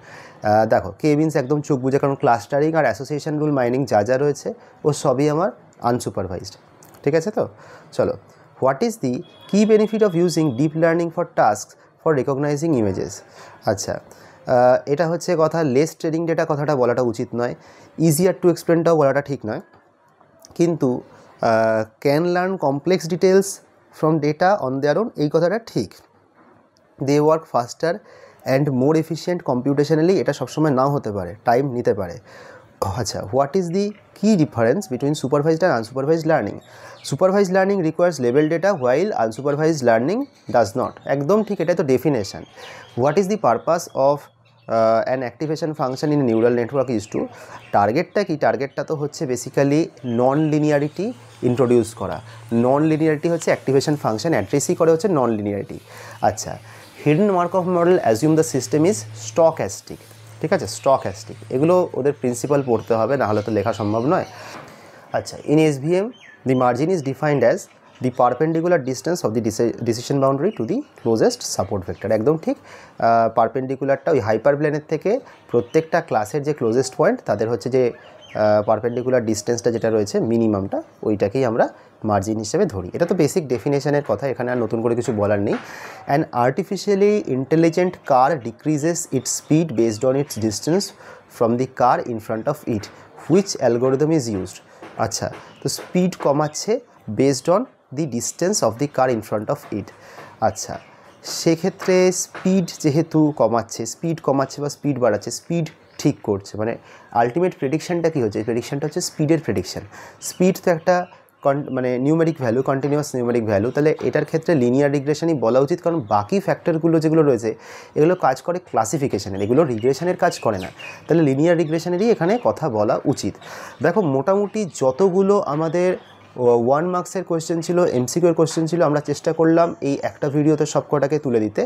দেখো, কেবিনস একদম চোখ বুঝে, কারণ ক্লাস্টারিং আর অ্যাসোসিয়েশন রুল মাইনিং যা রয়েছে ও সবই আমার আনসুপারভাইজড। ঠিক আছে, তো চলো, হোয়াট ইজ দি কি benefit of using deep learning for task for recognising images? আচ্ছা, এটা হচ্ছে কথা, লেস ট্রেনিং ডেটা কথাটা বলাটা উচিত নয়, ইজিয়ার টু এক্সপ্লেনটাও বলাটা ঠিক নয়, কিন্তু can learn complex details from data on their own, এই কথাটা ঠিক। They work faster and more efficient computationally, এটা সবসময় নাও হতে পারে, টাইম নিতে পারে। আচ্ছা, what is the key difference between supervised and unsupervised learning? Supervised learning requires লেভেল data while unsupervised learning does not, একদম ঠিক, এটা তো definition. What is the purpose of an activation function in neural network is to, টার্গেটটা কি? টার্গেটটা তো হচ্ছে বেসিক্যালি নন লিনিয়ারিটি ইন্ট্রোডিউস করা। নন লিনিয়ারিটি হচ্ছে অ্যাক্টিভেশন ফাংশন অ্যাড্রেসই করে হচ্ছে নন লিনিয়ারিটি। আচ্ছা, hidden Markov model assume the system is stochastic. ঠিক আছে, স্টকহ্যাস্টিক, এগুলো ওদের প্রিন্সিপাল পড়তে হবে, না হলে তো লেখা সম্ভব নয়। আচ্ছা, in SVM the margin is defined as the perpendicular distance of the decision boundary to the closest support vector, একদম ঠিক। পারপেন্ডিকুলারটা ওই হাইপার প্লেনের থেকে প্রত্যেকটা ক্লাসের যে ক্লোজেস্ট পয়েন্ট তাদের হচ্ছে যে পারপেন্ডিকুলার ডিস্টেন্সটা যেটা রয়েছে মিনিমামটা, ওইটাকেই আমরা মার্জিন হিসেবে ধরি। এটা তো বেসিক ডেফিনেশনের কথা, এখানে আর নতুন করে কিছু বলার নেই। An artificially intelligent car decreases its speed based on its distance from the car in front of it, which algorithm is used? আচ্ছা, তো স্পিড কমাচ্ছে based on the distance of the car in front of it. আচ্ছা, সেক্ষেত্রে speed যেহেতু কমাচ্ছে বা speed বাড়াচ্ছে, speed ঠিক করছে, মানে আলটিমেট প্রেডিকশানটা কী হচ্ছে? প্রেডিকশানটা হচ্ছে স্পিডের প্রেডিকশান। স্পিড তো একটা মানে numeric value, continuous numeric value, তাহলে এটার ক্ষেত্রে লিনিয়ার রিগ্রেশনই বলা উচিত, কারণ বাকি ফ্যাক্টরগুলো যেগুলো রয়েছে এগুলো কাজ করে ক্লাসিফিকেশানের, এগুলো রিগ্রেশনের কাজ করে না, তাহলে লিনিয়ার রিগ্রেশনেরই এখানে কথা বলা উচিত। দেখো, মোটামুটি যতগুলো আমাদের 1 মার্কসের কোয়েশ্চেন ছিল, এমসিকিউর কোয়েশ্চেন ছিল, আমরা চেষ্টা করলাম এই একটা ভিডিওতে সবকটাকে তুলে দিতে।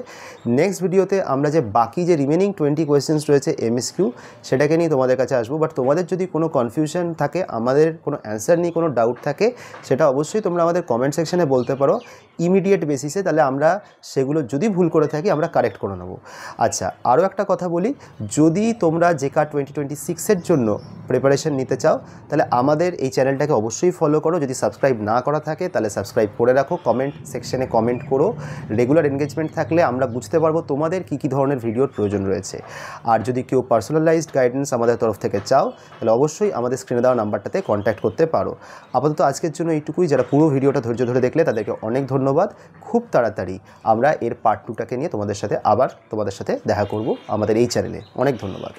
নেক্সট ভিডিওতে আমরা যে বাকি যে রিমেনিং 20 কোয়েশ্চেন্স রয়েছে এমএসকিউ, সেটাকে নিয়ে তোমাদের কাছে আসবো। বাট তোমাদের যদি কোনো কনফিউশন থাকে, আমাদের কোনো অ্যান্সার নিয়ে কোনো ডাউট থাকে, সেটা অবশ্যই তোমরা আমাদের কমেন্ট সেকশনে বলতে পারো ইমিডিয়েট বেসিসে, তাহলে আমরা সেগুলো যদি ভুল করে থাকি আমরা কারেক্ট করে নেব। আচ্ছা, আরও একটা কথা বলি, যদি তোমরা জেকার 2026-এর জন্য প্রিপারেশন নিতে চাও, তাহলে আমাদের এই চ্যানেলটাকে অবশ্যই ফলো করো। যদি সাবস্ক্রাইব না করা থাকে তাহলে সাবস্ক্রাইব করে রাখো, কমেন্ট সেকশনে কমেন্ট করো, রেগুলার এনগেজমেন্ট থাকলে আমরা বুঝতে পারবো তোমাদের কী ধরনের ভিডিওর প্রয়োজন রয়েছে। আর যদি কেউ পার্সোনালাইজড গাইডেন্স আমাদের তরফ থেকে চাও, তাহলে অবশ্যই আমাদের স্ক্রিনে দেওয়া নাম্বারটাতে কন্ট্যাক্ট করতে পারো। আপাতত আজকের জন্য এইটুকুই। যারা পুরো ভিডিওটা ধৈর্য ধরে দেখলে তাদেরকে অনেক ধন্যবাদ। খুব তাড়াতাড়ি আমরা এর পার্ট 2টাকে নিয়ে তোমাদের সাথে দেখা করব আমাদের এই চ্যানেলে। অনেক ধন্যবাদ।